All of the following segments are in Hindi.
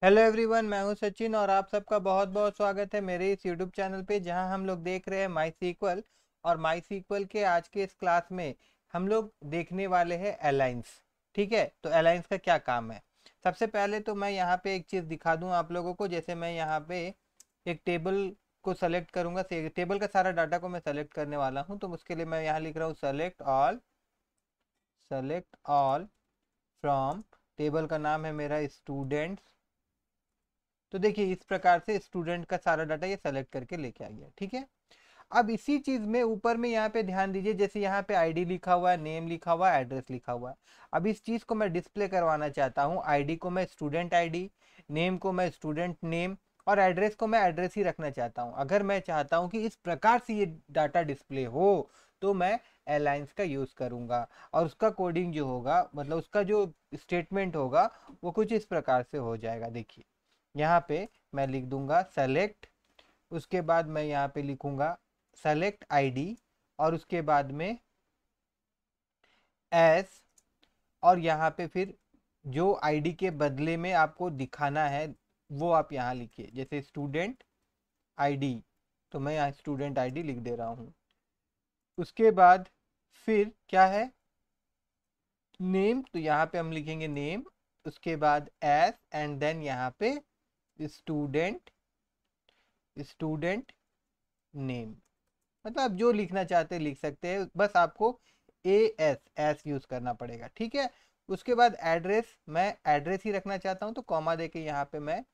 हेलो एवरीवन, मैं हूं सचिन और आप सबका बहुत बहुत स्वागत है मेरे इस यूट्यूब चैनल पे जहां हम लोग देख रहे हैं माई सीक्वल। और माई सीक्वल के आज के इस क्लास में हम लोग देखने वाले हैं अलाइंस। ठीक है, तो अलाइंस का क्या काम है। सबसे पहले तो मैं यहाँ पे एक चीज़ दिखा दूं आप लोगों को। जैसे मैं यहाँ पे एक टेबल को सेलेक्ट करूंगा, टेबल का सारा डाटा को मैं सेलेक्ट करने वाला हूँ। तो उसके लिए मैं यहाँ लिख रहा हूँ सेलेक्ट ऑल फ्रॉम। टेबल का नाम है मेरा स्टूडेंट्स। तो देखिए इस प्रकार से स्टूडेंट का सारा डाटा ये सेलेक्ट करके लेके आ गया। ठीक है, अब इसी चीज में ऊपर में यहाँ पे ध्यान दीजिए, जैसे यहाँ पे आईडी लिखा हुआ है, नेम लिखा हुआ है, एड्रेस लिखा हुआ है। अब इस चीज को मैं डिस्प्ले करवाना चाहता हूँ। आईडी को मैं स्टूडेंट आईडी, नेम को मैं स्टूडेंट नेम और एड्रेस को मैं एड्रेस ही रखना चाहता हूँ। अगर मैं चाहता हूँ कि इस प्रकार से ये डाटा डिस्प्ले हो तो मैं अलाइंस का यूज करूंगा। और उसका कोडिंग जो होगा, मतलब उसका जो स्टेटमेंट होगा वो कुछ इस प्रकार से हो जाएगा। देखिए यहाँ पे मैं लिख दूंगा सेलेक्ट, उसके बाद मैं यहाँ पे लिखूंगा सेलेक्ट आईडी और उसके बाद में एस। और यहाँ पे फिर जो आईडी के बदले में आपको दिखाना है वो आप यहाँ लिखिए, जैसे स्टूडेंट आईडी। तो मैं यहाँ स्टूडेंट आईडी लिख दे रहा हूँ। उसके बाद फिर क्या है, नेम। तो यहाँ पे हम लिखेंगे नेम, उसके बाद एस एंड देन यहाँ पे स्टूडेंट स्टूडेंट नेम। मतलब आप जो लिखना चाहते हैं लिख सकते हैं, बस आपको ए एस एस यूज करना पड़ेगा। ठीक है, उसके बाद एड्रेस, मैं एड्रेस ही रखना चाहता हूँ तो कॉमा देके यहाँ पे मैं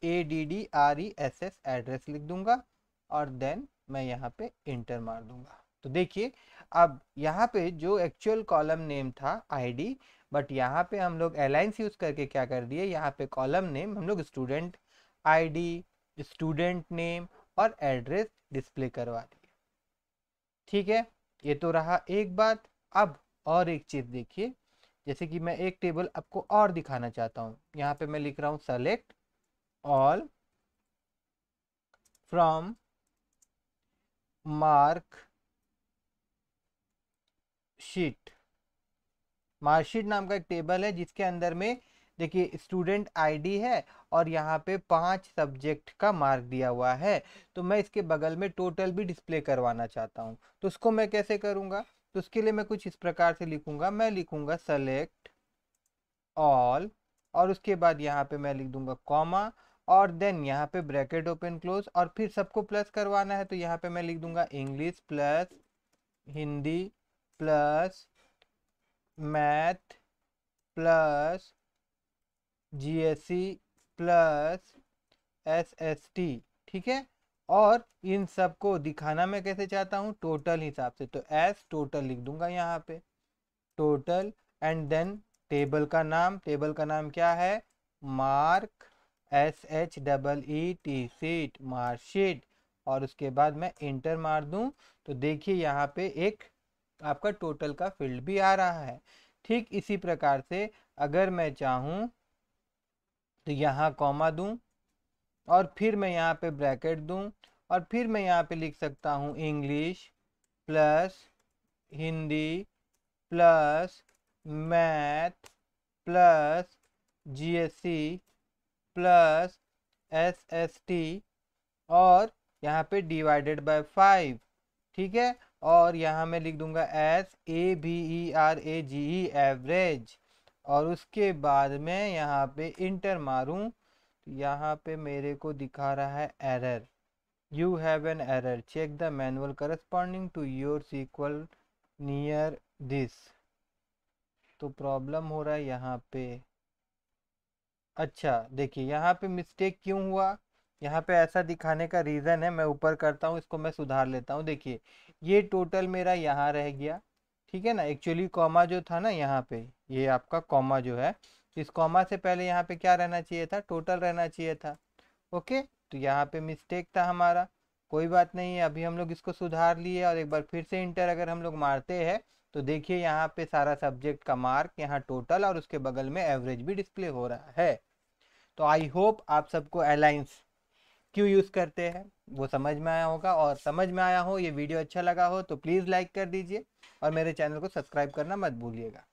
ADDRESS एड्रेस लिख दूंगा और देन मैं यहाँ पे इंटर मार दूंगा। तो देखिए अब यहाँ पे जो एक्चुअल कॉलम नेम था आईडी, बट यहाँ पे हम लोग अलाइंस यूज करके क्या कर दिए, यहाँ पे कॉलम नेम हम लोग स्टूडेंट आईडी, स्टूडेंट नेम और एड्रेस डिस्प्ले करवा दिए। ठीक है, ये तो रहा एक बात। अब और एक चीज देखिए, जैसे कि मैं एक टेबल आपको और दिखाना चाहता हूँ। यहाँ पे मैं लिख रहा हूँ select all from mark sheet. Marksheet नाम का एक टेबल है जिसके अंदर में देखिए स्टूडेंट आईडी है और यहाँ पे 5 सब्जेक्ट का मार्क दिया हुआ है। तो मैं इसके बगल में टोटल भी डिस्प्ले करवाना चाहता हूँ। तो उसको मैं कैसे करूँगा, तो उसके लिए मैं कुछ इस प्रकार से लिखूंगा। मैं लिखूंगा सेलेक्ट ऑल और उसके बाद यहाँ पे मैं लिख दूंगा कॉमा और देन यहाँ पे ब्रैकेट ओपन क्लोज और फिर सबको प्लस करवाना है। तो यहाँ पे मैं लिख दूंगा English plus Hindi plus math plus GSE plus SST। ठीक है, और इन सबको दिखाना मैं कैसे चाहता हूँ, टोटल हिसाब से। तो एस टोटल लिख दूंगा यहाँ पे, टोटल। एंड देन टेबल का नाम क्या है, मार्क, SHEE सीट, मार्कशीट। और उसके बाद मैं इंटर मार दूं तो देखिए यहाँ पे एक आपका टोटल का फील्ड भी आ रहा है। ठीक इसी प्रकार से अगर मैं चाहूँ तो यहाँ कॉमा दूं और फिर मैं यहाँ पे ब्रैकेट दूं और फिर मैं यहाँ पे लिख सकता हूँ English plus Hindi plus math plus GSE plus SST और यहाँ पे डिवाइडेड बाय 5। ठीक है, और यहाँ मैं लिख दूंगा AVERAGE एवरेज। और उसके बाद में यहाँ पे इंटर मारूं तो यहाँ पे मेरे को दिखा रहा है error, you have an error, check the manual corresponding to your sequel near this. तो प्रॉब्लम हो रहा है यहाँ पे। अच्छा देखिए यहाँ पे मिस्टेक क्यों हुआ, यहाँ पे ऐसा दिखाने का रीज़न है। मैं ऊपर करता हूँ, इसको मैं सुधार लेता हूँ। देखिए ये टोटल मेरा यहाँ रह गया। ठीक है ना, एक्चुअली कॉमा जो था ना यहाँ पे, ये आपका कॉमा जो है, इस कॉमा से पहले यहाँ पे क्या रहना चाहिए था, टोटल रहना चाहिए था। ओके, तो यहाँ पे मिस्टेक था हमारा, कोई बात नहीं है। अभी हम लोग इसको सुधार लिए और एक बार फिर से इंटर अगर हम लोग मारते हैं तो देखिए यहाँ पे सारा सब्जेक्ट का मार्क, यहाँ टोटल और उसके बगल में एवरेज भी डिस्प्ले हो रहा है। तो आई होप आप सबको अलाइंस क्यों यूज़ करते हैं वो समझ में आया होगा। और समझ में आया हो, ये वीडियो अच्छा लगा हो तो प्लीज़ लाइक कर दीजिए और मेरे चैनल को सब्सक्राइब करना मत भूलिएगा।